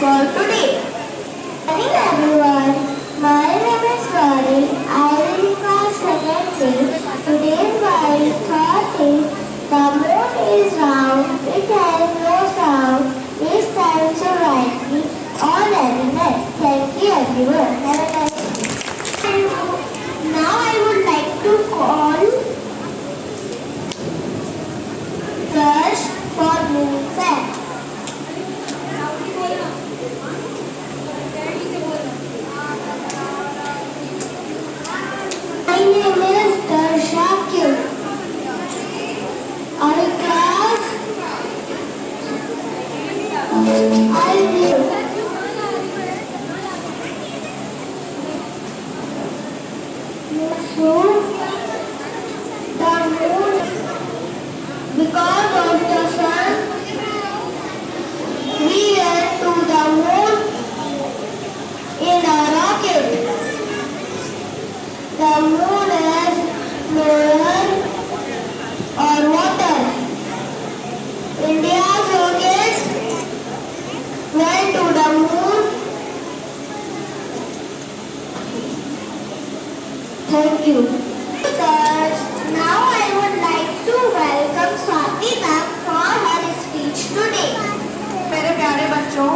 for today. Morning everyone, my name is Gauri. I am in class 2nd. Today's my thought is the moon is round, it has no sound, it stands so rightly on every night. Thank you everyone. Have a nice day. Now I would like to call Rush for moon fact. My name is Darshakir. Our class I live. So, the moon, because of the sun, we went to the moon in a rocket. The moon has no air or water. India's rockets went to the moon. Thank you. Now I would like to welcome Swati ma'am for her speech today. मेरे प्यारे बच्चों,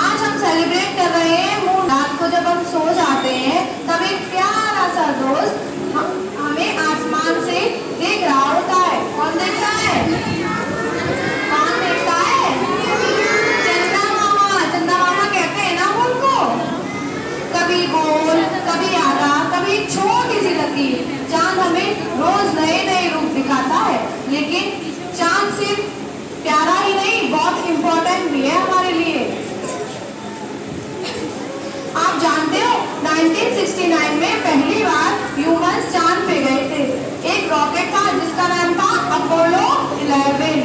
आज हम celebrate कर रहे हैं moon. रात को जब हम सो जाते हैं तब एक प्यारा सा दोस्त हमें आसमान से देख रहा होता है। कौन देखता है? कौन देखता है? चंदा मामा। चंदा मामा कहते हैं ना मून को। कभी गोल, कभी आधा, कभी छोटी सी लकीर। चांद हमें रोज नए नए रूप दिखाता है, लेकिन चांद सिर्फ प्यारा ही नहीं, बहुत इम्पोर्टेंट भी है हमारे लिए। आप जानते हो 1969 में पहली बार ह्यूमंस चांद पे गए थे। एक रॉकेट था जिसका नाम था अपोलो 11।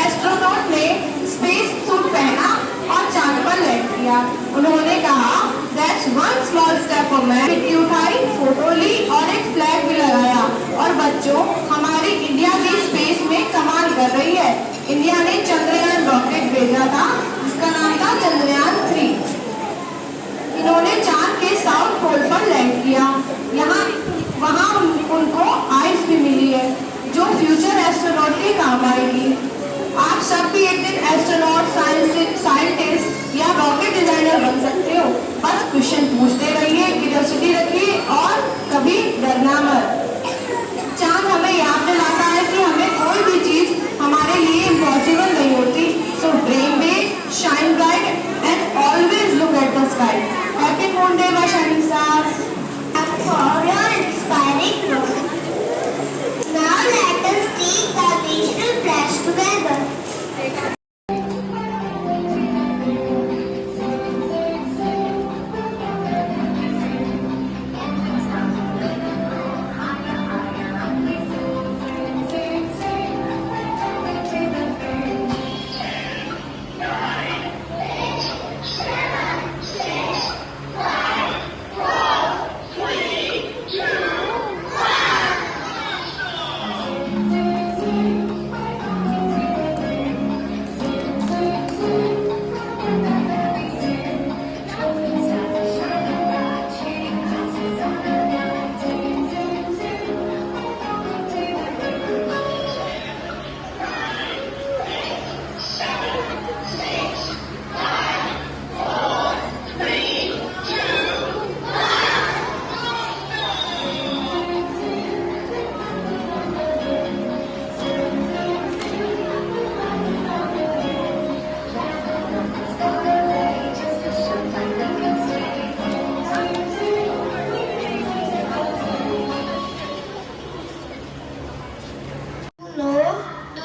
एस्ट्रोनॉट ने स्पेस सूट पहना और चांद पर लैंड किया। उन्होंने कहा that's one small step for man. मिट्टी उठाई, फोटो ली और एक फ्लैग भी लगाया। और बच्चों, हमारी इंडिया भी स्पेस में कमाल कर रही है। इंडिया ने चंद्रयान रॉकेट भेजा था जिसका नाम था चंद्रयान 3। इन्होंने चांद के साउथ पोल पर लैंड किया। वहाँ उनको आइस भी मिली है जो फ्यूचर एस्ट्रोनॉट के काम आएगी। आप सब भी एक दिन एस्ट्रोनॉट, साइंटिस्ट या रॉकेट डिजाइनर बन सकते हो। बस क्वेश्चन पूछते रहिए, क्यूरियोसिटी रखिए और कभी डरना मत। चांद हमें याद दिलाता है कि हमें कोई भी चीज हमारे लिए इम्पॉसिबल नहीं होती। So dream big, shine bright and always look at the sky. Happy moon day my shining stars. For your inspiring note. Now let us take the national pledge together.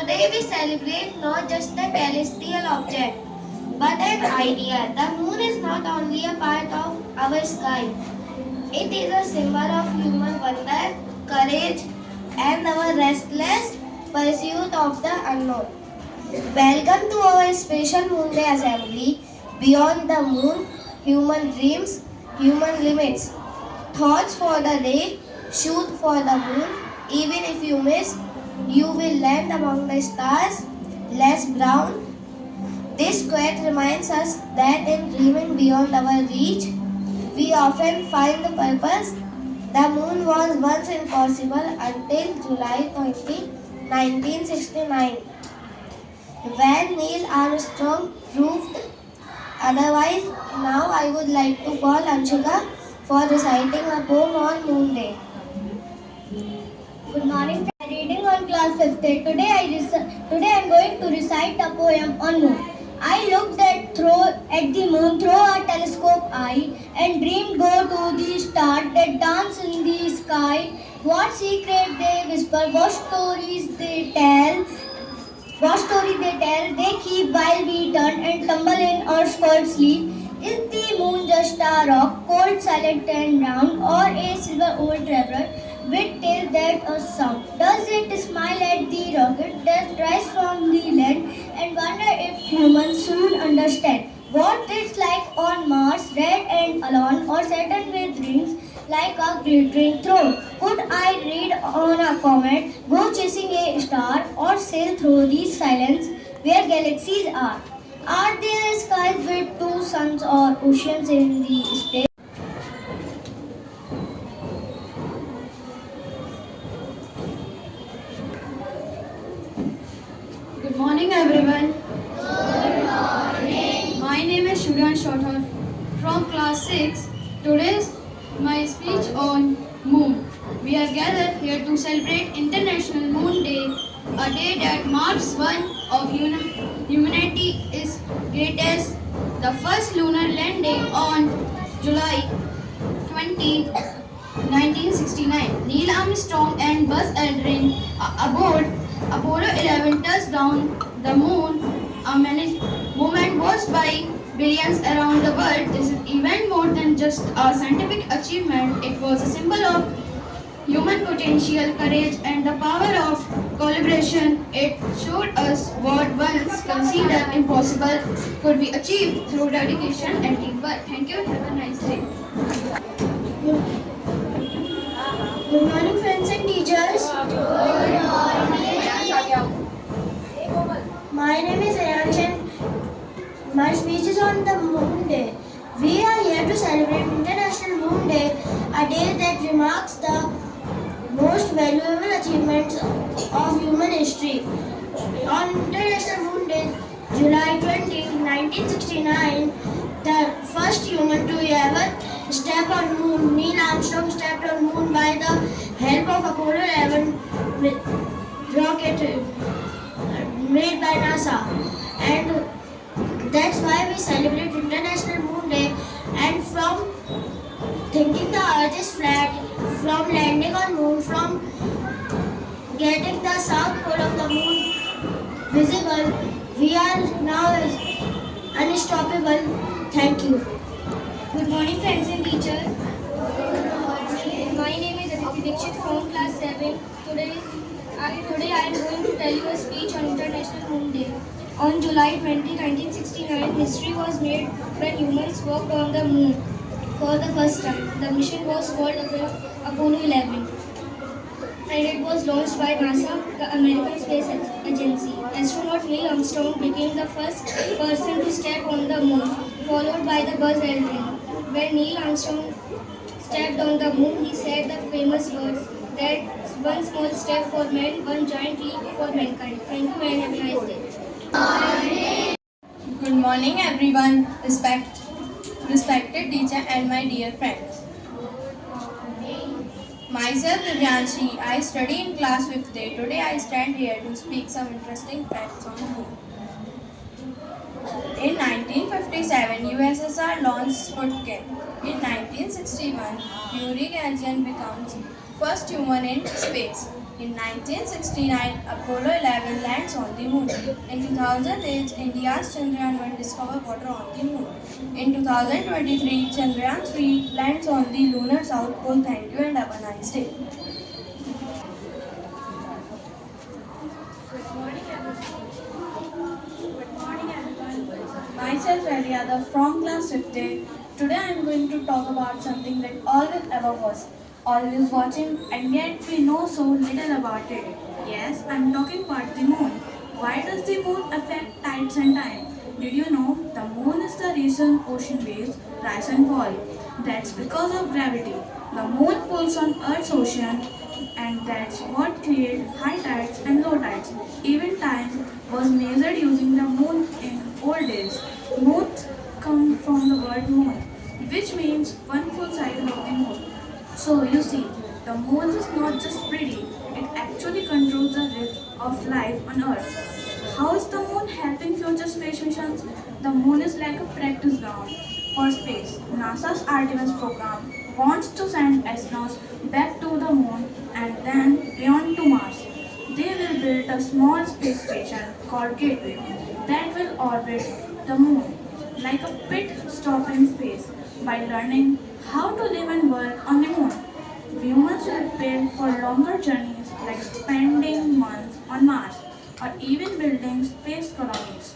Today we celebrate not just a celestial object, but an idea. The moon is not only a part of our sky, it is a symbol of human wonder, courage, and our restless pursuit of the unknown. Welcome to our special Moon Day Assembly. Beyond the moon, human dreams, human limits. Thoughts for the day, shoot for the moon. Even if you miss, you will land among the stars, less brown. This quote reminds us that in dreaming beyond our reach, we often find the purpose. The moon was once impossible until July 20, 1969, when Neil Armstrong proved otherwise. Now I would like to call Anshika for reciting a poem on Moon Day. Good morning. Reading on class 5th. Today I am going to recite a poem on moon. I looked at the moon through a telescope eye and dreamed go to the stars that dance in the sky. What secret they whisper, what story they tell, they keep while we turn and tumble in our cold sleep. Is the moon just a rock, cold, silent and round, or a silver old traveler with tail that a sound? Does it smile at the rocket that rise from the land and wonder if humans soon understand what it's like on Mars, red and alone, or Saturn with rings like a glittering throne? Could I read on a comet, go chasing a star, or sail through the silence where galaxies are? Are there skies with two suns or oceans in the space? Good morning, everyone. Good morning. My name is Shuryan Shothar from class 6. Today is my speech on moon. We are gathered here to celebrate International Moon Day, a day that marks one of humanity's greatest. The first lunar landing on July 20, 1969. Neil Armstrong and Buzz Aldrin aboard Apollo 11 touched down the moon, a moment watched by billions around the world. This is even more than just a scientific achievement. It was a symbol of human potential, courage, and the power of collaboration. It showed us what once considered impossible could be achieved through dedication and teamwork. Thank you. Have a nice day. Good morning, friends and teachers. My name is Ayansh and my speech is on the Moon Day. We are here to celebrate International Moon Day, a day that remarks the most valuable achievements of human history. On International Moon Day, July 20, 1969, the first human to ever step on moon, Neil Armstrong, stepped on moon by the help of Apollo 11 rocket made by NASA. And that's why we celebrate International Moon Day. And from thinking the earth is flat, from landing on moon, from getting the south pole of the moon visible, we are now unstoppable. Thank you. Good morning, friends and teachers. My name is Aditi Dixit from class 7. Today I am going to tell you a speech on International Moon Day. On July 20, 1969, history was made when humans walked on the moon for the first time. The mission was called Apollo 11 and it was launched by NASA, the American Space Agency. Astronaut Neil Armstrong became the first person to step on the moon, followed by the Buzz Aldrin. When Neil Armstrong stepped on the moon, he said the famous words, "That's one small step for man, one giant leap for mankind." Thank you and have a nice day. Good morning, everyone, respected teacher and my dear friends. Myself Divyanshi, I study in class 5th day. Today I stand here to speak some interesting facts on moon. In 1957, USSR launched Sputnik. In 1961, Yuri Gagarin becomes first human in space. In 1969, Apollo 11 lands on the moon. In 2008, India's Chandrayaan-1 discovered water on the moon. In 2023, Chandrayaan-3 lands on the lunar south pole. Thank you and have a nice day. Myself Raliada from class 5th day. Today I am going to talk about something that all will ever was. Always watching and yet we know so little about it. Yes, I am talking about the moon. Why does the moon affect tides and time? Did you know the moon is the reason ocean waves rise and fall? That's because of gravity. The moon pulls on Earth's ocean, and that's what creates high tides and low tides. Even time was measured using the moon in old days. Moons come from the word moon, which means one full side of the moon. So you see, the moon is not just pretty, it actually controls the rate of life on Earth. How is the moon helping future space missions? The moon is like a practice ground for space. NASA's Artemis program wants to send astronauts back to the moon and then beyond to Mars. They will build a small space station called Gateway that will orbit the moon like a pit stop in space by learning how to live and work on the moon. Humans will prepare for longer journeys like spending months on Mars or even building space colonies.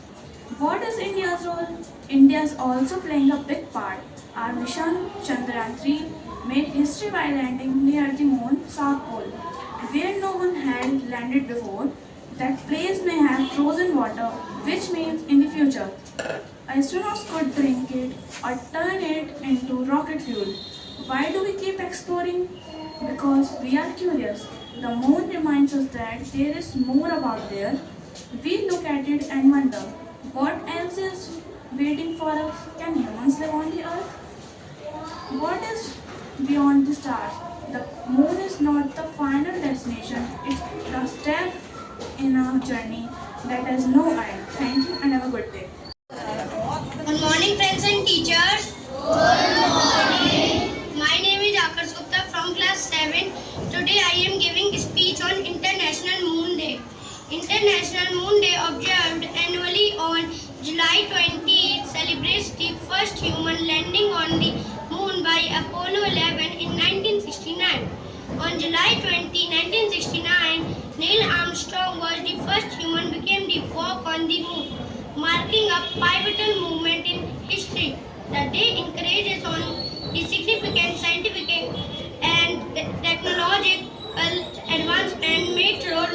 What is India's role? India is also playing a big part. Our mission Chandrayaan 3 made history by landing near the moon South Pole, where no one had landed before. That place may have frozen water, which means in the future, astronauts could drink it or turn it into rocket fuel. Why do we keep exploring? Because we are curious. The moon reminds us that there is more about there. We look at it and wonder, what else is waiting for us? Can humans live on the earth? What is beyond the stars? The moon is not the final destination, it's the step in a journey that has no end. Thank you and have a good day. Good morning, friends and teachers. My name is Akash Gupta from class 7. Today I am giving a speech on International Moon Day. International Moon Day, observed annually on July 20, celebrates the first human landing on the moon by Apollo 11 in 1969. On July 20, 1969, Neil Armstrong was the first human became the walk on the moon, marking a pivotal moment in history. The day encourages on the significant scientific and technological advancement made toward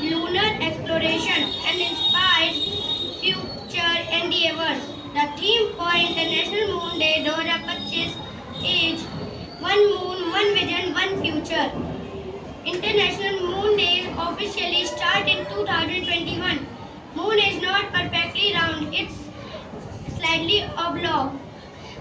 lunar exploration and inspires future endeavors. The theme for International Moon Day 2025 is One Moon, One Vision, One Future. International Moon Day officially start in 2021. Moon is not perfectly round, it's slightly oblong.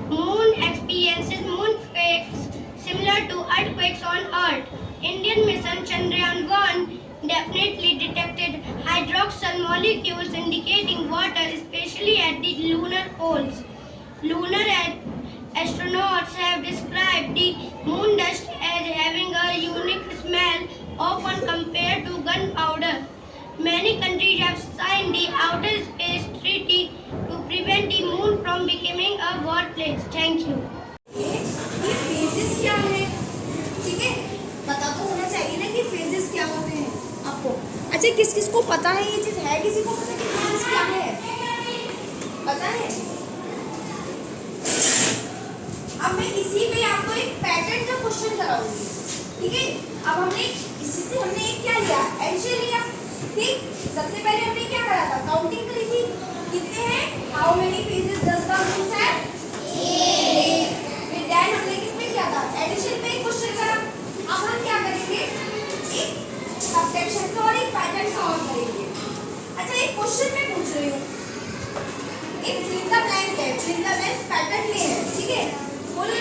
Moon experiences moonquakes similar to earthquakes on Earth. Indian mission Chandrayaan 1 definitely detected hydroxyl molecules indicating water, especially at the lunar poles. Lunar astronauts have described the moon dust as having a unique smell, often compared to gunpowder. Many countries have signed the Outer Space Treaty to prevent the moon from becoming a war place. Thank you. ये phases क्या है? ठीक है, पता तो होना चाहिए ना कि phases क्या होते हैं आपको. अच्छा, किस किस को पता है ये चीज? है किसी को पता कि phases क्या है? पता है? अब मैं इसी पे आपको एक पैटर्न का क्वेश्चन कराऊंगी. ठीक है, अब हमने इसी से हमने एक क्या लिया? एडिशन लिया. ठीक, सबसे पहले हमने क्या करा था? काउंटिंग करी थी. कितने हैं? How many phases does the moon have? 8. फिर देन हमने किस पे किया था? एडिशन पे एक क्वेश्चन करा. अब हम क्या करेंगे? एक सब्ट्रैक्शन का और एक पैटर्न का और करेंगे. अच्छा, एक क्वेश्चन मैं पूछ रही हूँ. एक फिल द ब्लैंक है. फिल द ब्लैंक पैटर्न में है. ठीक है, फुल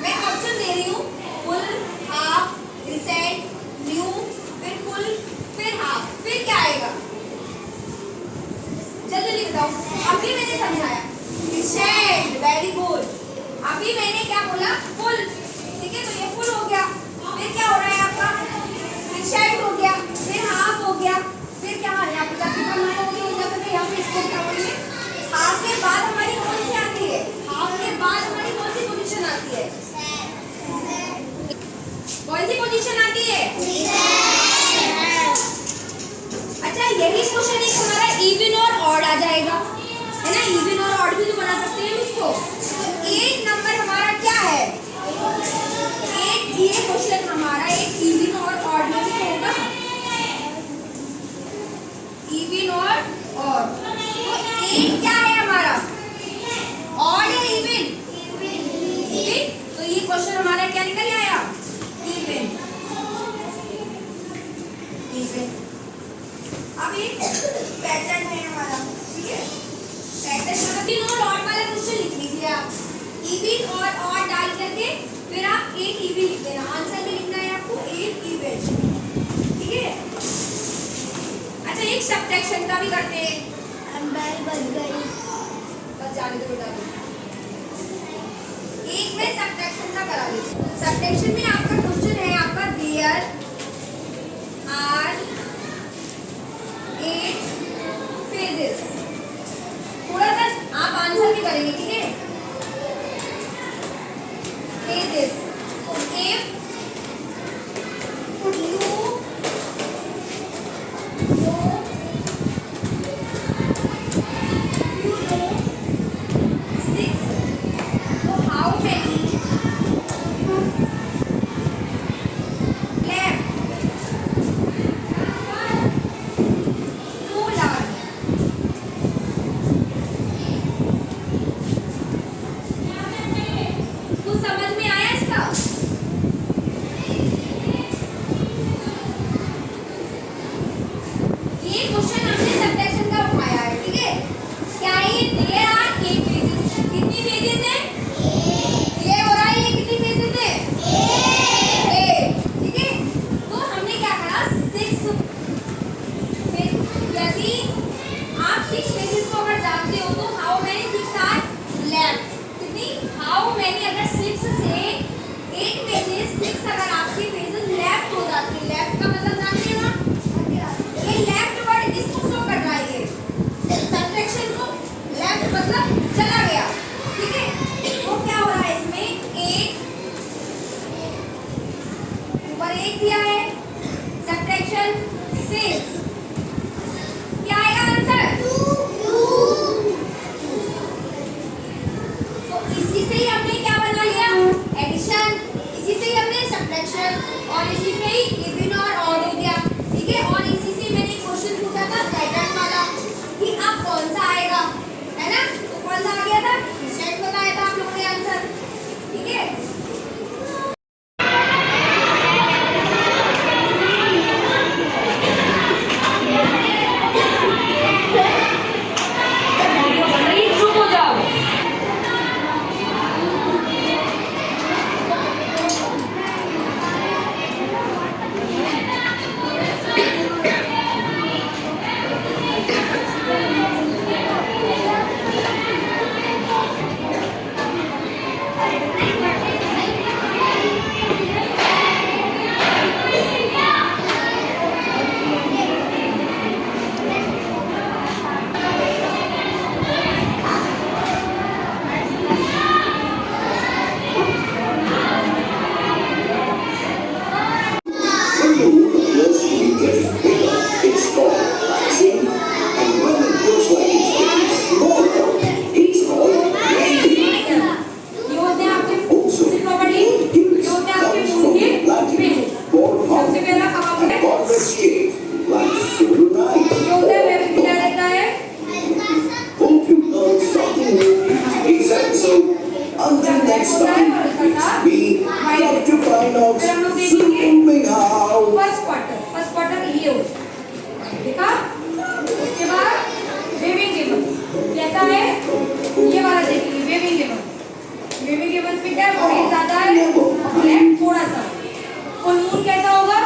मैं ऑप्शन दे रही हूँ. फुल, हाफ, क्रिसेंट, न्यू, फिर फुल, फिर हाफ. फिर क्या आएगा? जल्दी बताओ. अभी मैंने समझाया क्रिसेंट. Very good. अभी मैंने क्या बोला? फुल. ठीक है, तो ये फुल हो गया. फिर क्या हो रहा है आपका? क्रिसेंट हो गया. फिर हाफ हो गया. फिर क्या आ रहा है आपका? यहाँ पे इसको क्या बोलेंगे? हाफ के बाद हमारी कौन सी आती है? हाफ के बाद हमारी कौन सी पोजीशन आती है? कौन सी पोजीशन आती है? अच्छा, यही क्वेश्चन एक हमारा इवन और ऑड आ जाएगा, है ना? इवन और ऑड भी तो बना सकते हैं इसको. तो एक नंबर हमारा क्या है? एक ये क्वेश्चन हमारा एक इवन और ऑड में भी होगा. इवन और ऑड. तो एक क्या है? इवन और ऑड वाला क्वेश्चन लिख लीजिए आप। इवन और ऑड डाल करके फिर आप 8 इवन लिख देना। आंसर में लिखना है आपको 8 इवन, ठीक है। अच्छा एक सब्ट्रैक्शन का भी करते हैं। बेल बज गई। बस जाने दो बेटा। एक में सब्ट्रैक्शन का करा लीजिए। सब्ट्रैक्शन में आपका क्वेश्चन है आपका देयर आर 8 phases। थोड़ा सा आप आंसर भी करेंगे, ठीक है। phases, if you know 6, so how many left to learn? कुछ समझ में आया इसका? ये क्वेश्चन हमने सब्ट्रैक्शन का उठाया है, ठीक है। क्या ये देयर आर 8 phases? कितनी phases है? क्लियर हो रहा है ये कितनी phases है? 8, ठीक है। तो हमने क्या करा 6, फिर यदि आप 6 phases को अगर जानते हो तो हाउ मेनी 6 आर लेफ्ट? कितनी? हाउ मेनी अगर 6 से 8 phases 6 अगर आपके phases लेफ्ट हो जाते हैं, लेफ्ट का मतलब जानते हैं ना? ये लेफ्ट वर्ड किसको शो कर रहा है? ये सब्ट्रैक्शन को लेफ्ट मतलब चला गया, ठीक है। तो क्या हो रहा है इसमें 8 ऊपर 1 दिया है, सब्ट्रैक्शन 6, क्या आएगा आंसर? 2। तो इसी से ही हमने क्या बना लिया? एडिशन। इसी से ही हमने सब्ट्रैक्शन और इसी से ही इवन और ऑड हो गया, ठीक है। और इसी से मैंने क्वेश्चन पूछा था पैटर्न वाला कि अब कौन सा आएगा, है ना। तो कौन सा आ गया था? सेट बताया था आप लोगों ने आंसर, ठीक है। चुप हो जाओ। ये होते हैं आपके सिर्फ प्रॉपर्टी, ये होते हैं आपके मूल के phases। सबसे पहला अब आपने ये होता है वेब क्या रहता है? Until next time, it's me, Dr. Pinox, zooming out. First quarter ये होता है, देखा। उसके बाद वेविंग गिब्बन्स कैसा है? ये वाला देखिए वेविंग गिब्बन्स। वेविंग गिब्बन्स में क्या है? ऑरेंज ज्यादा है, ब्लैक थोड़ा सा। फुल मून कैसा होगा?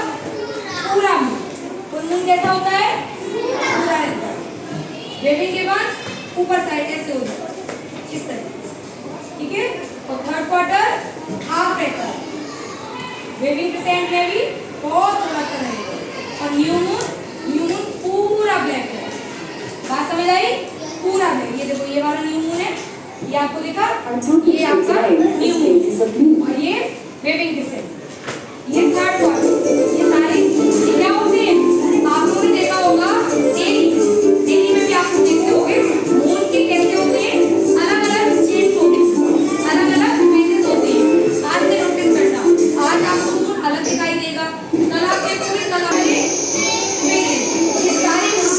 पूरा मून। फुल मून कैसा होता है? पूरा रहता है। वेविंग गिब्बन्स ऊपर साइड ऐसे हो जाता है, इस तरह, ठीक है। और थर्ड क्वार्टर हाफ रहता है। वेविंग क्रिसेंट में भी बहुत थोड़ा सा रहेगा। और न्यू मून पूरा ब्लैक है। बात समझ आई? पूरा ब्लैक। ये देखो ये वाला न्यू मून है, ये आपको दिखा, ये आपका न्यू मून और ये वेविंग क्रिसेंट। ये थर्ड क्वार्टर। ये सारे ये क्या होते हैं? आप लोगों ने देखा होगा डेली में भी आप लोग देखते होंगे मून के कैसे होते हैं, अलग अलग शेड्स होते हैं, अलग अलग फेसेस होते हैं। आज से नोटिस करना, आज आपको मून अलग दिखाई देगा, कल आप देखोगे कल आपके ये सारे मून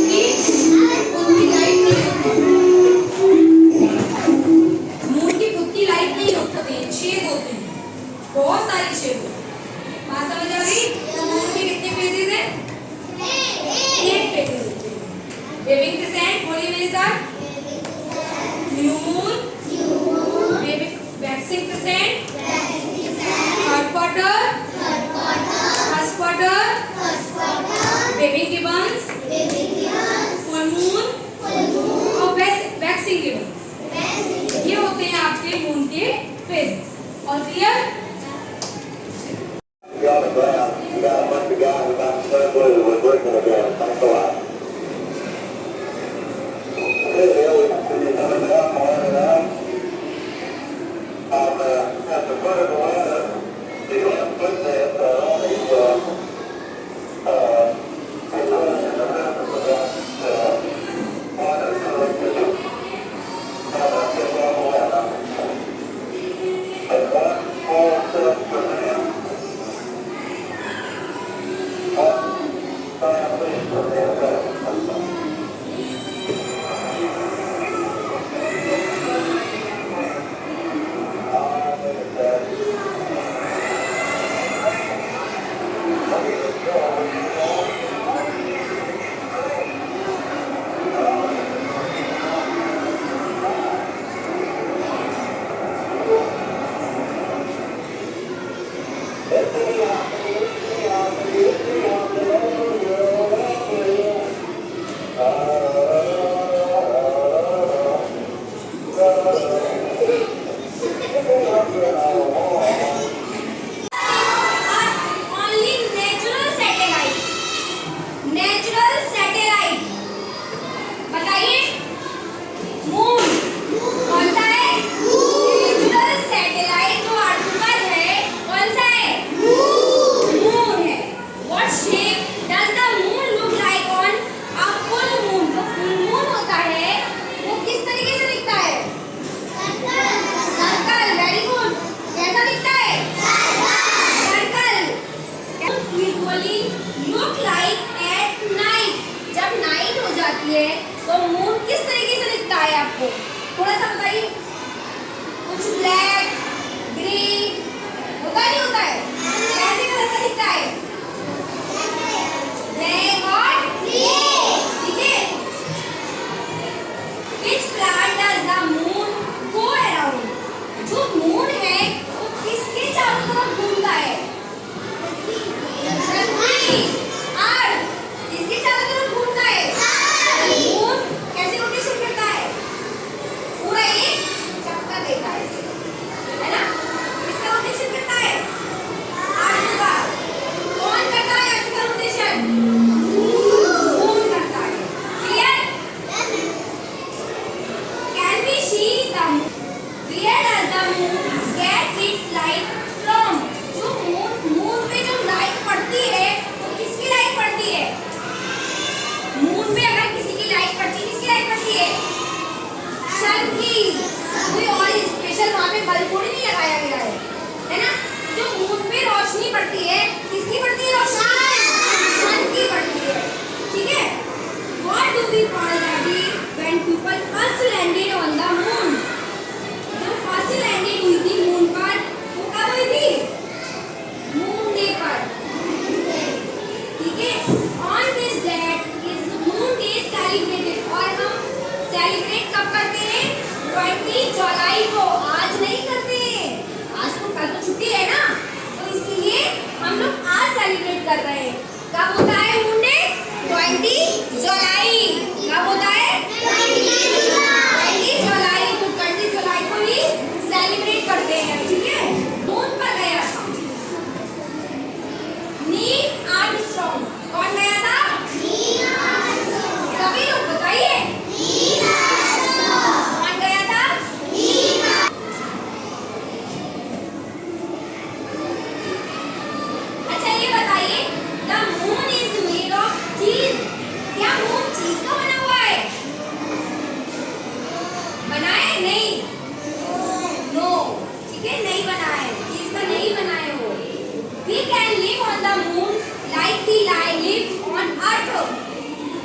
के होते हैं। उनकी लाइट नहीं होती, मून की खुद की लाइट नहीं होती, शेड होते हैं, बहुत सारी शेड होती हैं। descent, third quarter, first quarter, baby gibbons, full moon और waxing gibbons। ये होते हैं आपके मून के फेजेस। और clear? You got a ground. You got a bunch of guys about to turn blue with working again. Thanks a lot. Hey, Bill, we can see you coming down, morning out. At the foot of the ladder, the left foot there, on these, it's running in the middle of that, water collected. Get on the ladder. And 1 small step for them. तो moon किस तरीके से दिखता है आपको? थोड़ा सा बताइए। कुछ ब्लैक, ग्रीन होता नहीं होता है? कैसे कलर का दिखता है? ब्लैक और ग्रीन, ठीक है? Which planet does the moon go around? जो मून है वो किसके चारों तरफ घूमता है? पृथ्वी, अर्थ, किसके चारों तरफ घूमता है? मून कैसे रोटेशन करता है? पूरा एक चक्कर देता है, है ना? किसका रोटेशन करता है? अर्थ का। कौन करता है अर्थ का रोटेशन? मून करता है। Clear? Can we see the moon? Where does the moon get its light from? जो मून पे जो लाइट पड़ती है वो किसकी लाइट पड़ती है? मून पे अगर किसी की लाइट पड़ती है, किसकी लाइट पड़ती है? सन की। कोई और स्पेशल वहाँ पे बल्ब थोड़ी नहीं लगाया गया है ना? जो मून पे रोशनी पड़ती है, किसकी पड़ती है रोशनी? सन की पड़ती है, ठीक है? What do we call daddy when people first landed on the moon? जो फर्स्ट लैंडिंग हुई थी मून पर, वो कब हुई थी? मून डे पर, ठीक है? On this date is moon day celebrated। और हम सेलिब्रेट कब करते हैं? 20 जुलाई को। आज नहीं करते हैं, आज तो कल तो छुट्टी है ना, तो इसीलिए हम लोग आज सेलिब्रेट कर रहे हैं। कब होता है मून डे? 20 जुलाई। कब होता है? 20 जुलाई। तो 20 जुलाई को ही सेलिब्रेट करते हैं, ठीक है? मून पर गया था नील आर्मस्ट्रॉन्ग। कौन गया था? सभी लोग बताइए। कौन गया था? अच्छा ये बताइए, the moon is made of चीज। क्या मून चीज का बना हुआ है? बना है? नहीं, नो, ठीक है? नहीं बना है, चीज का नहीं बना है वो। We can live on the moon like we live on earth।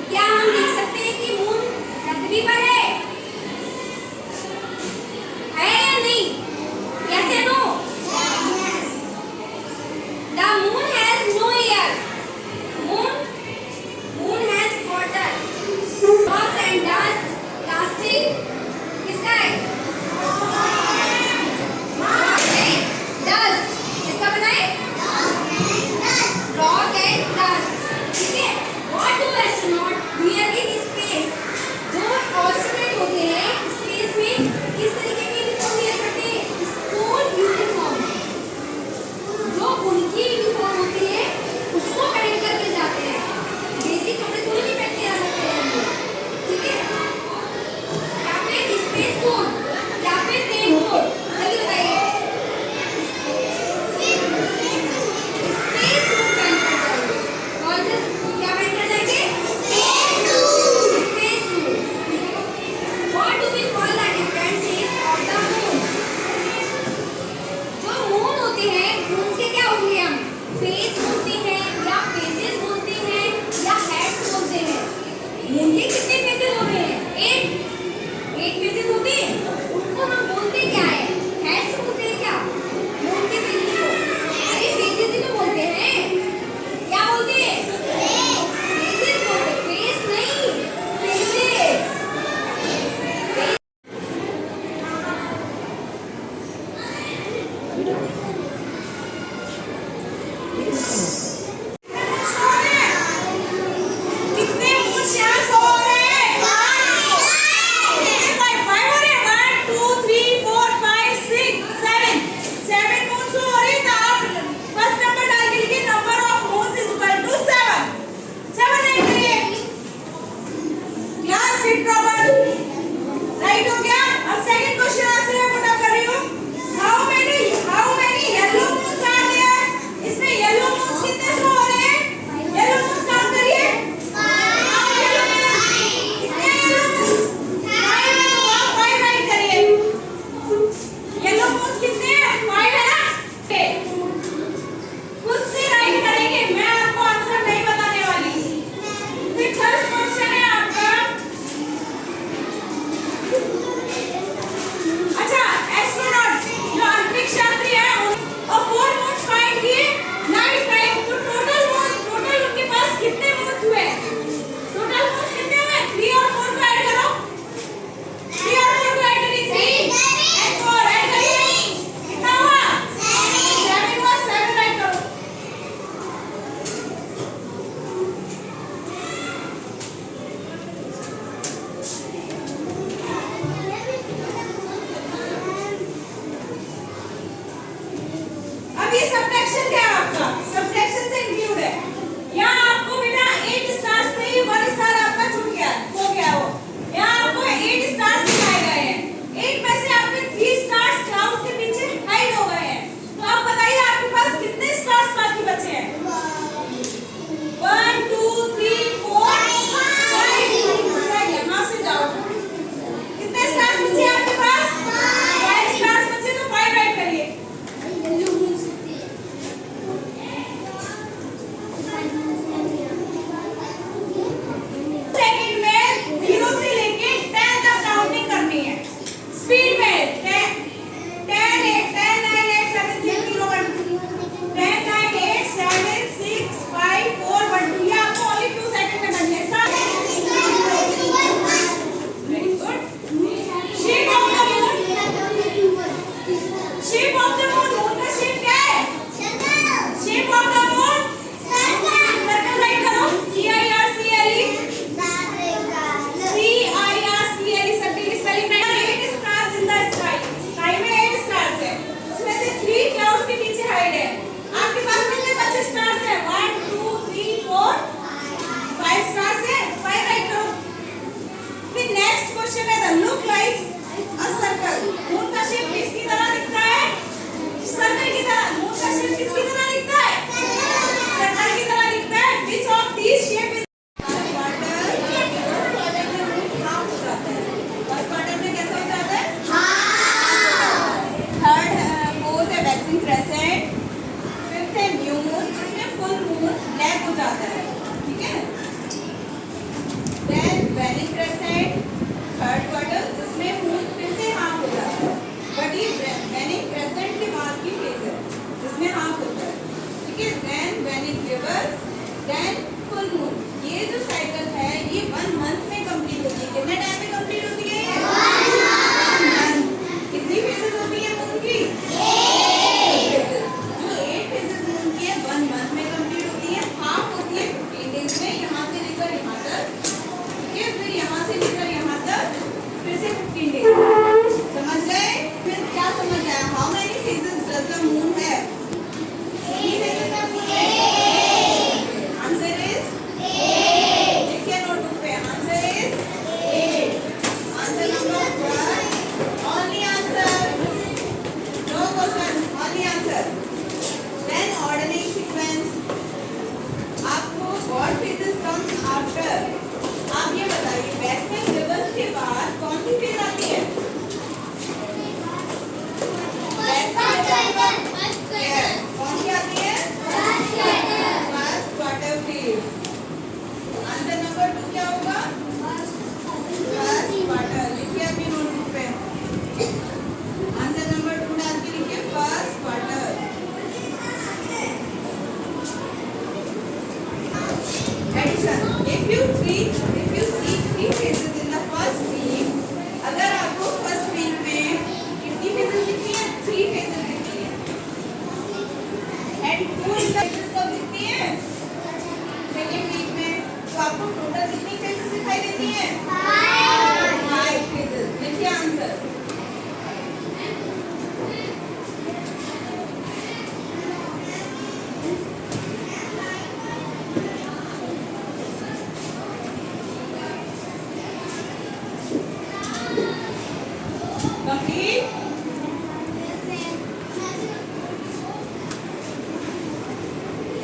क्या हम देख सकते हैं कि मून पृथ्वी पर है या नहीं? Yes or no? The moon has no air। Moon has water, rocks and dust। Plastic किसका है? Mars है। स्पेस सूट या फिर रेनकोट? जल्दी बताइए। स्पेस सूट पहन कर जाएंगे। कौन सा क्या पहन कर जाएंगे? Space suit. Space suit. What do we call the different shapes of the moon? जो मून होते हैं, मून के क्या होंगे हम? फेस बोलते हैं या फेसेस बोलते हैं या हेड्स बोलते हैं? मून के कितने फेसेस होते हैं? 8 फेसेस होते हैं। उनको हम बोलते क्या है? हेड्स बोलते हैं क्या? मून के फेसेस को अरे फेसेस ही तो बोलते हैं। क्या बोलते हैं? फेसेस बोलते हैं। फेस नहीं, फेसेस। कितने मून शेयर्स हो रहे हैं? 5 हो रहे हैं। 1 2 3 4 5 6 7 मून्स हो रहे हैं। आप फर्स्ट नंबर डाल के लिखिए number of moons is equal to 7 write करिए। क्लास सिट प्रॉपर राइट हो गया। अब सेकंड क्वेश्चन आंसर मैं पुट अप कर रही हूँ। How many yellow moons are there? इसमें येलो मून्स कितने शो हो रहे हैं? येलो मून्स काउंट करिए। येलो मून्स कितने हैं? 5 है ना? खुद से राइट करेंगे, मैं आपको आंसर नहीं बताने वाली। फिर थर्ड क्वेश्चन है आपका। अच्छा, एस्ट्रोनॉट्स जो अंतरिक्ष यात्री हैं और 4 मून्स फाइंड किए नाइट टाइम, तो टोटल उनके पास कितने मून्स हुए? टोटल मून्स कितने हुए? 3 और 4 को ऐड करो। 3 और 4 को ऐड करिए। 3 and 4 ऐड करिए। कितना हुआ? 7 हुआ। 7 ऐड करो। अब ये सब्ट्रैक्शन क्या है आपका? सब्ट्रैक्शन से इंक्लूड है। यहाँ आपको बेटा 8 स्टार्स थे, 1 स्टार आपका छूट गया, हो गया वो। यहाँ आपको 8 स्टार्स दिखाए गए हैं। 8 में से आपके 3 स्टार्स क्लाउड के पीछे हाइड हो गए हैं। तो आप बताइए आपके पास कितने स्टार्स बाकी बचे हैं? 1 2 3 4 5। यहाँ से जाओ। कितने स्टार्स बचे हैं आपके पास? 5 स्टार्स बचे, तो 5 राइट करिए। सेकंड में 0 से लेके 10 तक काउंटिंग करनी है। स्पीड में 10 9 8 7 6 0 1 10 9 8 7 6 5 4 1 2। ये आपको ओनली 2 सेकंड में करनी है। Very good. Shape of the moon. Shape of the moon, moon का शेप क्या है? Shape of the moon circle right करो। CIRCLE सर्कल की spelling right. 8 stars in the sky. Sky में 8 स्टार्स है, उसमें से 3 क्लाउड्स के पीछे हाइड है। आपके पास कितने बचे स्टार्स है? 1 2 3 4 5 स्टार्स है। 5 राइट करो। फिर नेक्स्ट क्वेश्चन है the look likes a circle. Moon का शेप किसकी तरह दिखता है? सर्कल की तरह। मून का शेप किसकी तरह दिखता है? सर्कल की तरह दिखता है। Which of these shape is first quarter में कैसा हो जाता है? थर्ड फोर्थ है वैक्सिंग क्रेसेंट। फिफ्थ है न्यू मून, जिसमें फुल मून ब्लैक हो जाता है। ठीक है। Then waning crescent third quarter, जिसमें मून फिर से हाफ हो जाता है। बट ये वैनिंग क्रेसेंट के बाद की फेज है जिसमें हाफ होता है।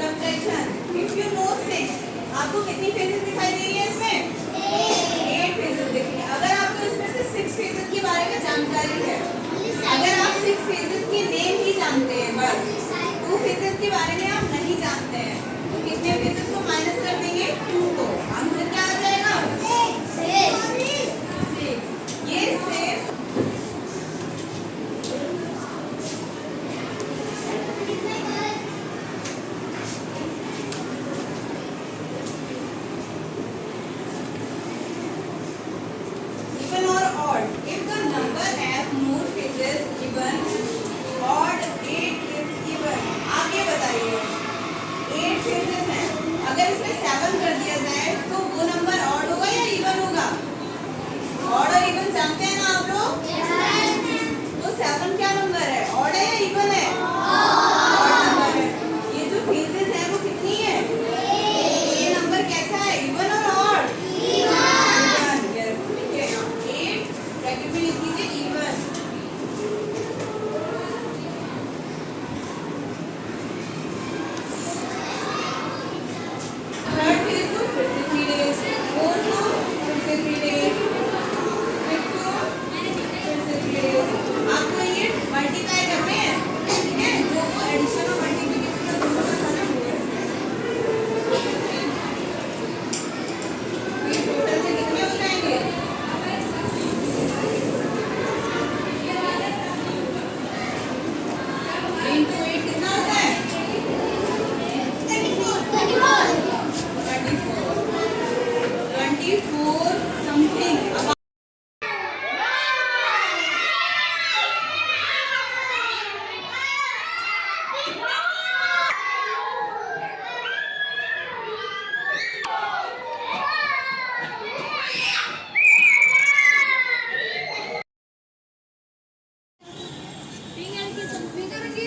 Subtraction. If you know 6, आपको कितनी फेजेस दिखाई दे रही है इसमें? 8 फेजेस दिख रही है। अगर आपको इसमें से 6 फेजेस के बारे में जानकारी है, अगर आप 6 फेजेस की नेम ही जानते हैं, बस 2 फेजेस के बारे में आप नहीं जानते हैं, तो कितने फेजेस को माइनस कर देंगे? 2 को। आंसर क्या आ जाएगा? 6। ये सिर्फ even or odd. If the number have more phases, even, odd, 8 is even. आगे बताइए, 8 phases हैं, अगर इसमें 7 कर दिया जाए तो वो नंबर odd होगा या even होगा? odd और even जानते हैं ना आप लोग? तो 7 क्या नंबर है? odd है या even है? odd नंबर है। ये जो phases हैं वो कितनी है? ये नंबर कैसा है? even और odd? even, yes, ठीक है। 8 ब्रैकेट में लिख दीजिए even। थर्ड फेज को फिर से 3 days, फोर्थ को फिर से 3 days, फिफ्थ को फिर से 3 days। आपको ये मल्टीप्लाई करने हैं, ठीक है? जो एडिशन और मल्टीप्लिकेशन का दोनों का था ना, वो है। ये टोटल से कितने हो जाएंगे? 3 to 8 कितना होता है? 24 something।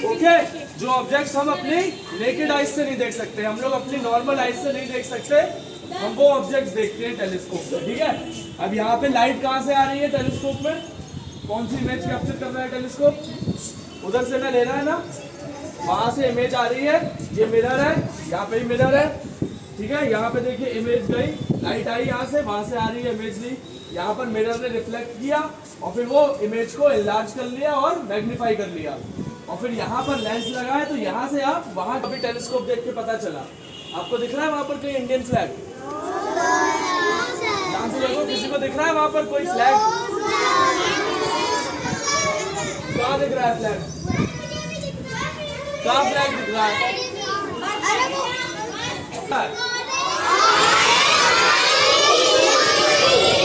ओके, जो ऑब्जेक्ट्स हम अपने नेकेड आइज से नहीं देख सकते, हम लोग अपनी नॉर्मल आइज से नहीं देख सकते, हम वो ऑब्जेक्ट्स देखते हैं टेलीस्कोप से, ठीक है? अब यहाँ पे लाइट कहाँ से आ रही है टेलीस्कोप में? कौन सी इमेज कैप्चर कर रहा है टेलीस्कोप? उधर से ना ले रहा है ना, वहां से इमेज आ रही है, ये मिरर है, यहाँ पे भी मिरर है, ठीक है? यहाँ पे देखिए इमेज गई, लाइट आई यहाँ से, वहां से आ रही है इमेज ली, यहाँ पर मिरर ने रिफ्लेक्ट किया और फिर वो इमेज को एनलार्ज कर लिया और मैग्नीफाई कर लिया, और फिर यहाँ पर लेंस लगा है, तो यहाँ से आप वहां कभी टेलीस्कोप देख के पता चला। आपको दिख रहा है वहां पर कोई इंडियन फ्लैग? ध्यान से देखो, किसी को दिख रहा है वहां पर कोई फ्लैग? कहाँ दिख रहा है फ्लैग? कहाँ फ्लैग दिख रहा है?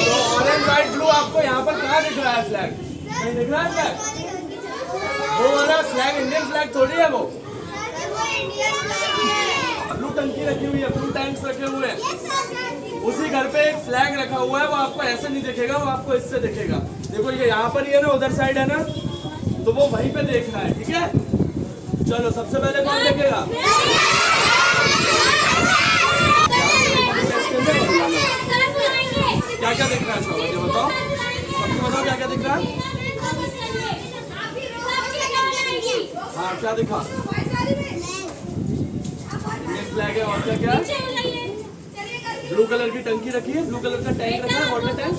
तो ऑरेंज व्हाइट ब्लू आपको यहाँ पर कहाँ दिख रहा है फ्लैग? नहीं दिख रहा है फ्लैग? वो वाला फ्लैग इंडियन फ्लैग थोड़ी है वो। ब्लू टंकी रखी हुई है, ब्लू टैंक्स रखे हुए हैं, उसी घर पे एक फ्लैग रखा हुआ है, वो आपको ऐसे नहीं दिखेगा, वो आपको इससे दिखेगा। देखो ये यहाँ पर ही है ना, उधर साइड है ना, तो वो वहीं पे देखना है, ठीक है? चलो सबसे पहले कौन देखेगा? क्या क्या दिख रहा है इसका, मुझे बताओ, सबको बताओ क्या क्या दिख रहा है? हाँ क्या दिखा? इंडियन फ्लैग है, और क्या क्या? ब्लू कलर की टंकी रखी है, ब्लू कलर का टैंक रखा है, वाटर टैंक।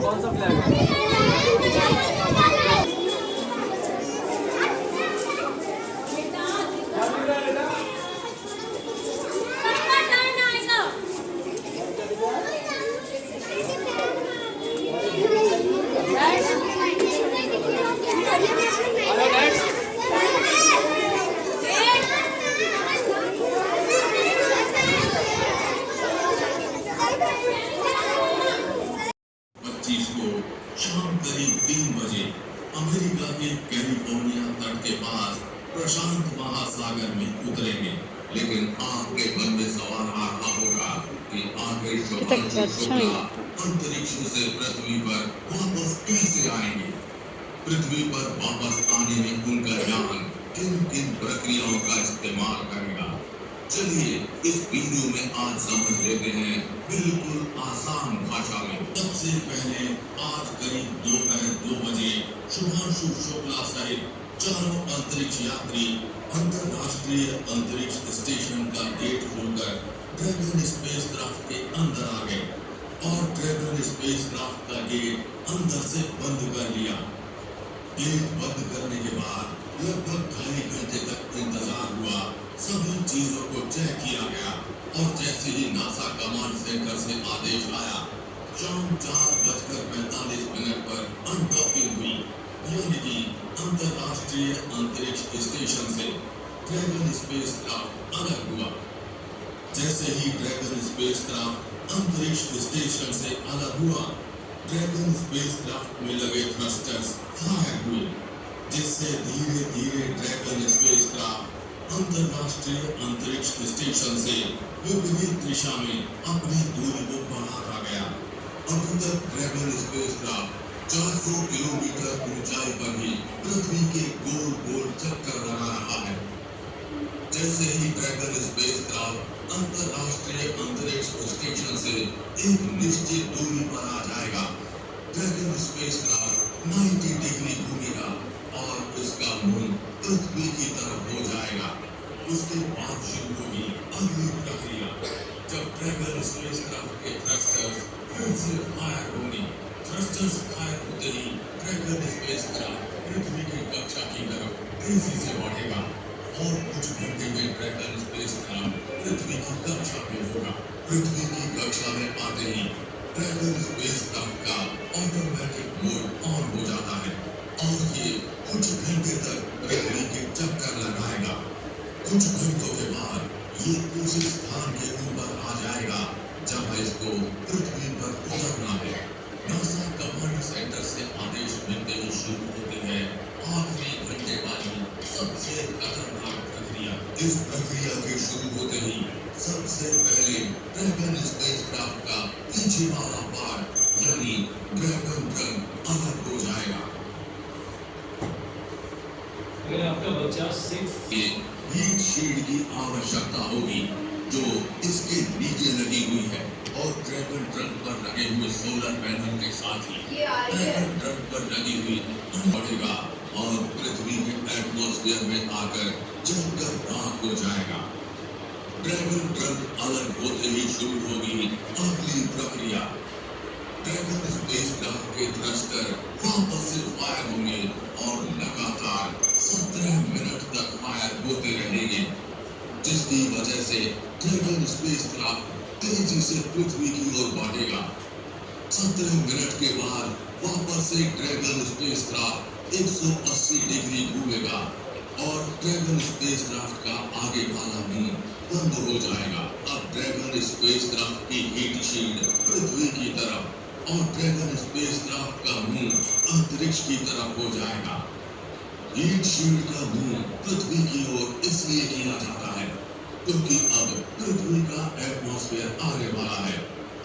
कौन सा फ्लैग है? शाम करीब 3 बजे अमेरिका के कैलिफोर्निया तट के पास प्रशांत महासागर में उतरेंगे। लेकिन आपके मन में सवाल आ रहा होगा कि आखिर शुक्ला अंतरिक्ष से पृथ्वी पर वापस कैसे आएंगे। पृथ्वी पर वापस आने में उनका यान किन किन प्रक्रियाओं का इस्तेमाल करेगा। चलिए इस वीडियो में आज समझ लेते हैं बिल्कुल आसान भाषा में। सबसे पहले आज करीब दोपहर 2 बजे शुभांशु शुक्ला सहित चारों अंतरिक्ष यात्री अंतरराष्ट्रीय अंतरिक्ष स्टेशन का गेट खोलकर ड्रैगन स्पेसक्राफ्ट के अंदर आ गए और ड्रैगन स्पेसक्राफ्ट का गेट अंदर से बंद कर लिया। गेट बंद करने के बाद लगभग 2.5 घंटे तक इंतजार हुआ। सभी चीजों को चेक किया गया और जैसे ही नासा कमांड सेंटर से आदेश आया, शाम 4:45 पर अनडॉकिंग हुई, यानी कि अंतरराष्ट्रीय अंतरिक्ष स्टेशन से ड्रैगन स्पेसक्राफ्ट अलग हुआ। जैसे ही ड्रैगन स्पेसक्राफ्ट अंतरिक्ष स्टेशन से अलग हुआ, ड्रैगन स्पेसक्राफ्ट में लगे थ्रस्टर्स फायर हुए, जिससे धीरे धीरे ड्रैगन स्पेसक्राफ्ट अंतरराष्ट्रीय अंतरिक्ष स्टेशन से विपरीत दिशा में अपनी दूरी को बढ़ाता गया। अभी तक ड्रैगन स्पेसक्राफ्ट 400 किलोमीटर ऊंचाई पर ही पृथ्वी के गोल गोल चक्कर लगा रहा है। जैसे ही ड्रैगन स्पेसक्राफ्ट अंतरराष्ट्रीय अंतरिक्ष स्टेशन से एक निश्चित दूरी पर आ जाएगा, ड्रैगन स्पेसक्राफ्ट 90 डिग्री घूमेगा और उसका मुंह पृथ्वी की तरफ हो जाएगा। उसके बाद शुरू होगी अगली प्रक्रिया, जब ड्रैगन स्पेसक्राफ्ट के थ्रस्टर्स फिर से फायर होंगे। थ्रस्टर्स फायर होते ही ड्रैगन स्पेसक्राफ्ट पृथ्वी की कक्षा की तरफ तेजी से बढ़ेगा और कुछ घंटे में ड्रैगन स्पेसक्राफ्ट पृथ्वी की कक्षा में होगा। पृथ्वी की कक्षा में आते ही ड्रैगन स्पेसक्राफ्ट का ऑटोमेटिक मोड ऑन हो जाता है और ये कुछ घंटे तक पृथ्वी के चक्कर लगाएगा। कुछ घंटों के बाद ये उस स्थान के ऊपर आ जाएगा जहां इसको पृथ्वी पर उतरना है। नासा कमांड सेंटर से आदेश मिलते ही शुरू होती है आखिरी घंटे वाली सबसे खतरनाक प्रक्रिया। इस प्रक्रिया के शुरू होते ही सबसे पहले ड्रैगन स्पेसक्राफ्ट का पीछे वाला पार्ट यानी ड्रैगन ट्रंक अलग हो जाएगा। अगर आपका बच्चा 6 हीट शील्ड की आवश्यकता होगी जो इसके नीचे लगी हुई है और ड्रैगन ट्रंक पर लगे हुए सोलर पैनल के साथ ही ड्रैगन ट्रंक पर लगी हुई बढ़ेगा और पृथ्वी के एटमॉस्फेयर में आकर जलकर राख हो जाएगा। ड्रैगन ट्रंक अलग होते ही शुरू होगी अगली प्रक्रिया। ड्रैगन स्पेसक्राफ्ट के थ्रस्टर वापस से फायर होंगे और लगातार 17 मिनट तक फायर होते रहेंगे, जिसकी वजह से ड्रैगन स्पेसक्राफ्ट तेजी से पृथ्वी की ओर बढ़ेगा। 17 मिनट के बाद वापस से ड्रैगन स्पेसक्राफ्ट 180 डिग्री घूमेगा और ड्रैगन स्पेसक्राफ्ट का आगे वाला मुंह बंद हो जाएगा। अब ड्रैगन स्पेसक्राफ्ट की हीट शील्ड पृथ्वी की तरफ और ड्रैगन स्पेसक्राफ्ट का मुंह अंतरिक्ष की तरफ हो जाएगा। हीट शील्ड का मुंह पृथ्वी की ओर इसलिए किया जाता है क्योंकि अब पृथ्वी का एटमॉस्फेयर आने वाला है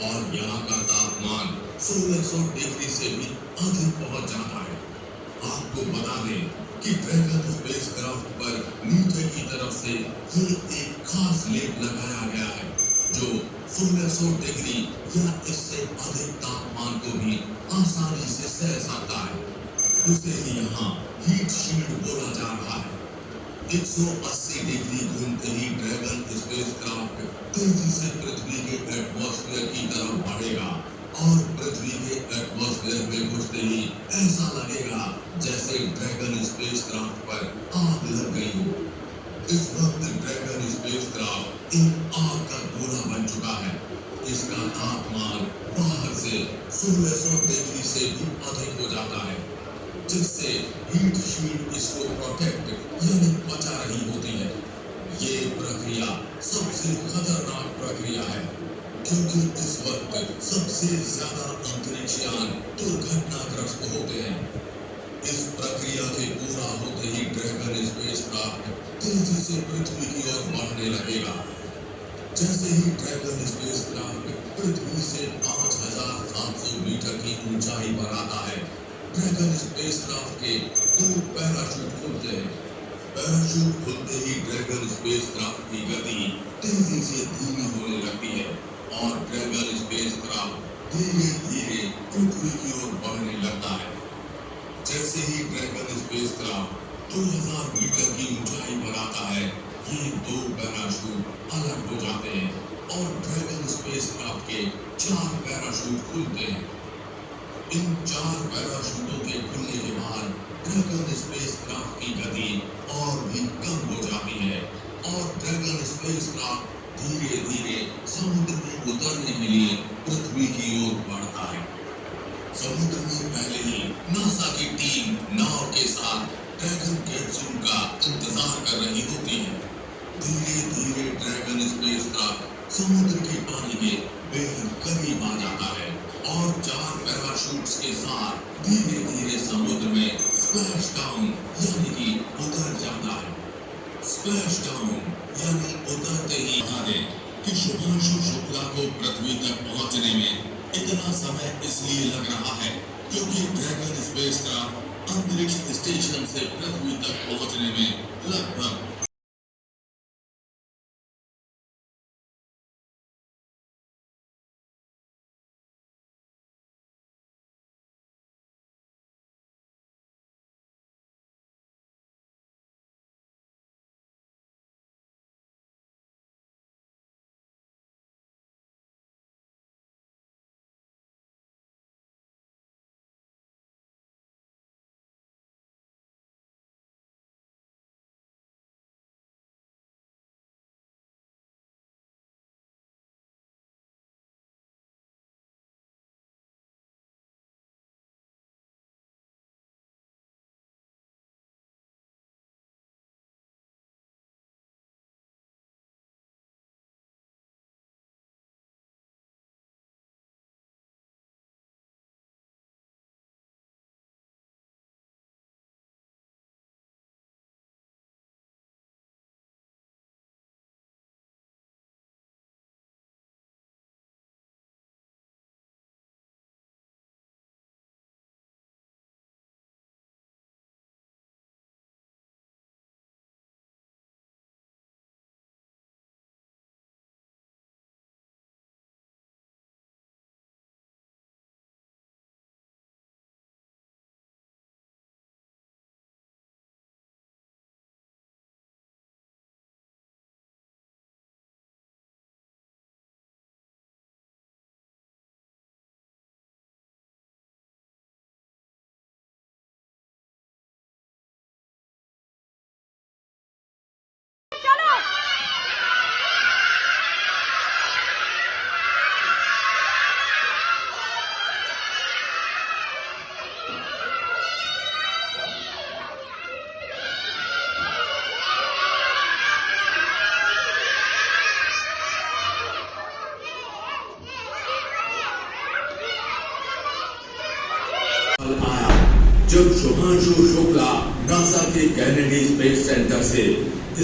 और यहाँ का तापमान 1600 डिग्री से भी अधिक पहुंच जाता है। आपको बता दें कि ड्रैगन स्पेसक्राफ्ट पर नीचे की तरफ से ये एक खास लेप लगाया गया है जो 1600 डिग्री या इससे अधिक तापमान को भी आसानी से सह सकता है। उसे ही यहाँ हीट शील्ड बोला जा रहा है। 180 डिग्री घूमते ही ड्रैगन स्पेसक्राफ्ट तेजी से पृथ्वी के एटमॉस्फेयर की तरफ बढ़ेगा और पृथ्वी के एटमॉस्फेयर में घुसते ही ऐसा लगेगा जैसे ड्रैगन स्पेसक्राफ्ट पर आग लग गई हो। इस वक्त ड्रैगन स्पेसक्राफ्ट एक आग का गोला बन चुका है। इसका तापमान बाहर से 1600 डिग्री से भी अधिक हो जाता है, जिससे हीट शील्ड इसको प्रोटेक्ट यानी बचा रही होती है। ये प्रक्रिया सबसे खतरनाक प्रक्रिया है क्योंकि इस वक्त सबसे ज्यादा अंतरिक्ष यान दुर्घटनाग्रस्त होते हैं। इस प्रक्रिया के पूरा होते ही ड्रैगन स्पेसक्राफ्ट तेजी से पृथ्वी की ओर बढ़ने लगेगा। जैसे ही ड्रैगन स्पेसक्राफ्ट पृथ्वी से 5700 मीटर की ऊंचाई पर आता है, ड्रैगन स्पेसक्राफ्ट के 2 पैराशूट खुलते हैं। पैराशूट खुलते ही ड्रैगन स्पेसक्राफ्ट की गति तेजी से धीमी होने लगती है और ड्रैगन स्पेसक्राफ्ट धीरे धीरे पृथ्वी की ओर बढ़ने लगता है। जैसे ही ड्रैगन स्पेसक्राफ्ट 2000 मीटर की ऊंचाई पर आता है, ये 2 पैराशूट अलग हो जाते हैं और ड्रैगन स्पेसक्राफ्ट के 4 पैराशूट खुलते हैं। इन 4 पैराशूटों के खुलने के बाद ड्रैगन स्पेसक्राफ्ट की गति और भी कम हो जाती है और ड्रैगन स्पेसक्राफ्ट धीरे धीरे समुद्र में उतरने के लिए पृथ्वी की ओर बढ़ता है। समुद्र में पहले ही नासा की टीम नाव के साथ ड्रैगन कैप्सूल का इंतजार कर रही होती है। धीरे धीरे ड्रैगन स्पेसक्राफ्ट समुद्र के पानी के बेहद करीब आ जाता है और 4 पैराशूट्स के साथ धीरे धीरे समुद्र में स्प्लैश डाउन यानी कि उतर जाता है। स्प्लैश डाउन यानी उतरते ही बता दें कि शुभांशु शुक्ला को पृथ्वी तक पहुंचने में इतना समय इसलिए लग रहा है क्योंकि ड्रैगन स्पेसक्राफ्ट अंतरिक्ष स्टेशन से पृथ्वी तक पहुंचने में लगभग जब शुभांशु शुक्ला नासा के कैनेडी स्पेस सेंटर से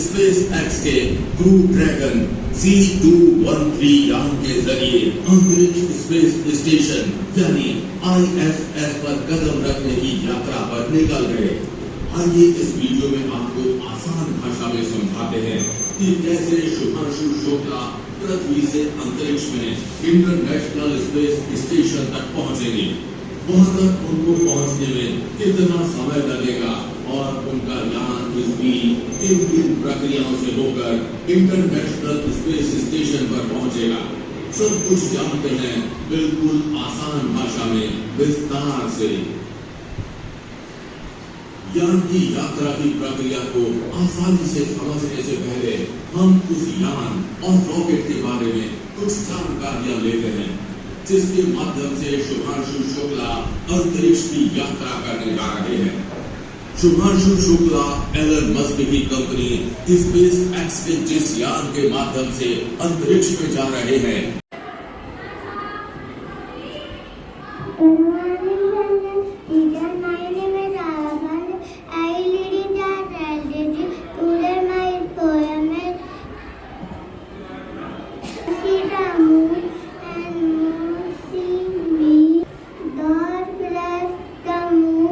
स्पेस एक्स के क्रू ड्रैगन C213 यान के जरिए अंतरिक्ष स्पेस स्टेशन यानी ISS पर कदम रखने की यात्रा पर निकल गए। आइए इस वीडियो में आपको आसान भाषा में समझाते हैं कि कैसे शुभांशु शुक्ला पृथ्वी से अंतरिक्ष में इंटरनेशनल स्पेस स्टेशन तक पहुंचेंगे। वहां तक उनको पहुंचने में कितना समय लगेगा और उनका यान किसकी किन किन प्रक्रियाओं से होकर इंटरनेशनल स्पेस स्टेशन पर पहुंचेगा, सब कुछ जानते हैं बिल्कुल आसान भाषा में विस्तार से। यान की यात्रा की प्रक्रिया को आसानी से समझने से पहले हम उस यान और रॉकेट के बारे में कुछ जानकारियां लेते हैं जिसके माध्यम से शुभांशु शुक्ला अंतरिक्ष की यात्रा करने जा रहे हैं। शुभांशु शुक्ला एलन मस्क की कंपनी स्पेस एक्स के जिस यान के माध्यम से अंतरिक्ष में जा रहे हैं The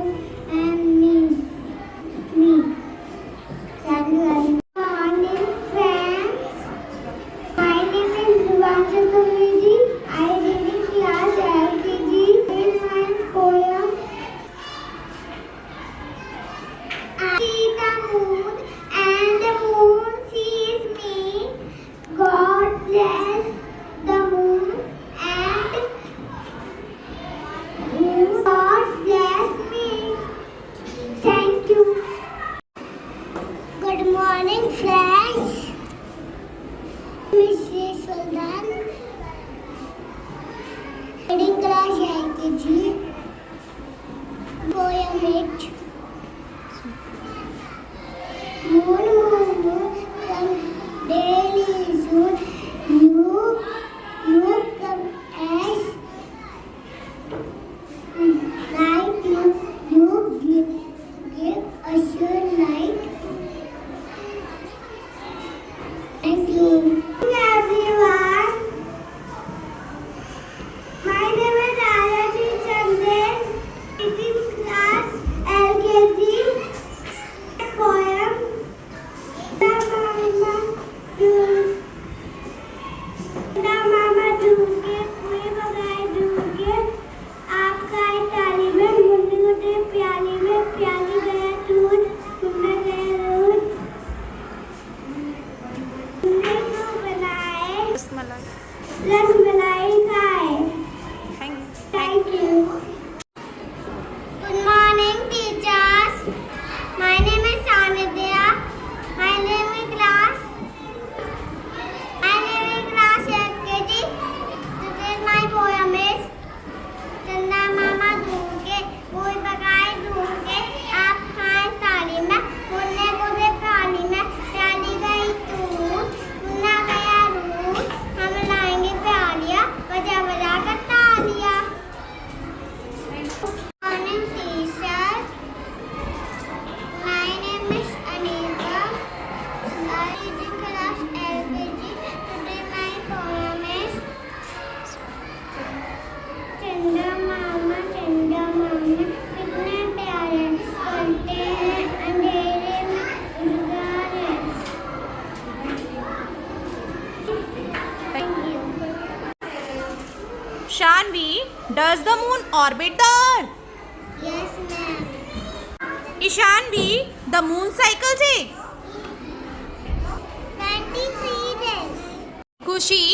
night. Moon, moon, moon, come daily soon. You come as light. You give us your light. Thank you. Everyone. My name is Ayati Chandan. Taking class LKG. Poem. Mama दूंगे कोई बगाए दूंगे आपका ताली में मुन्नी मुन्नी प्याली में प्याली गया दूध मुन्ना गया दूध मुन्ने को बनाए रसमलाई खाए thank you good morning teachers my name is Sanidhya my name is class LKG. Today my poem is चंदा मामा दूंगे कोई बगाए दूंगे आप खाएं ताली में मुन्ने को दे प्याली में प्याली गई दूध मुन्ना गया दूध हम लाएंगे प्यालियाँ बजा बजा कर तालियाँ Morning teacher my name is Anika I is in class LKG today my poem is चंदा मामा कितने प्यारे बनते हैं अंधेरे में उजाले Thank you. Shanvi, does the moon orbit the earth? Yes, ma'am. Ishanvi, the moon cycle take 23 days. Kushi,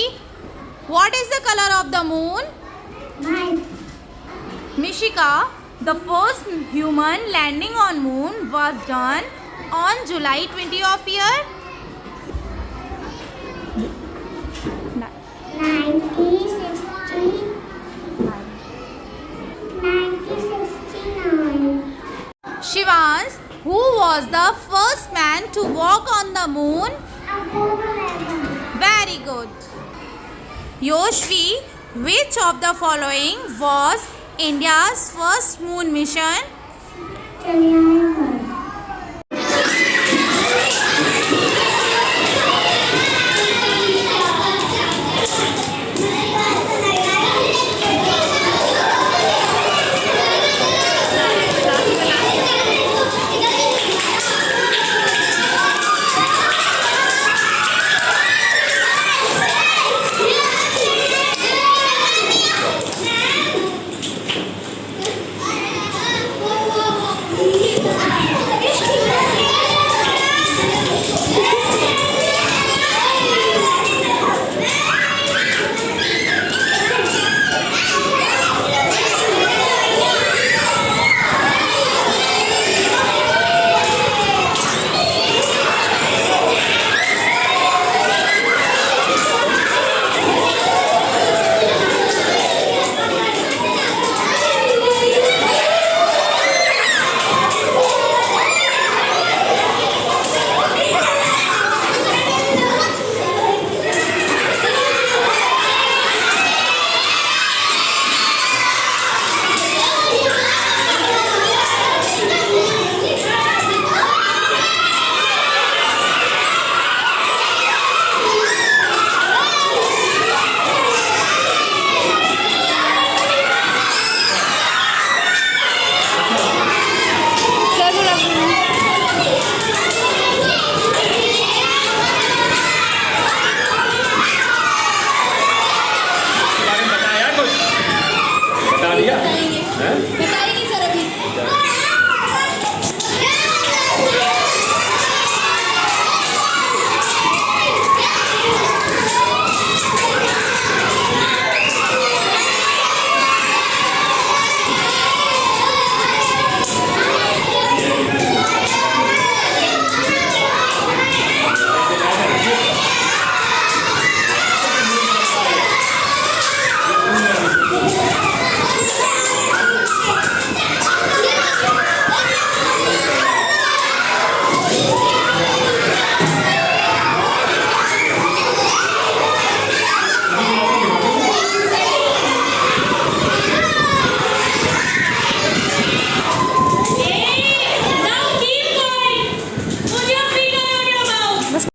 what is the color of the moon? White. Mishika, the first human landing on moon was done on July 20 of year 1969. Shivans, who was the first man to walk on the moon? Apollo 11. Very good. Yoshvi, which of the following was India's first moon mission? Chandrayaan 1.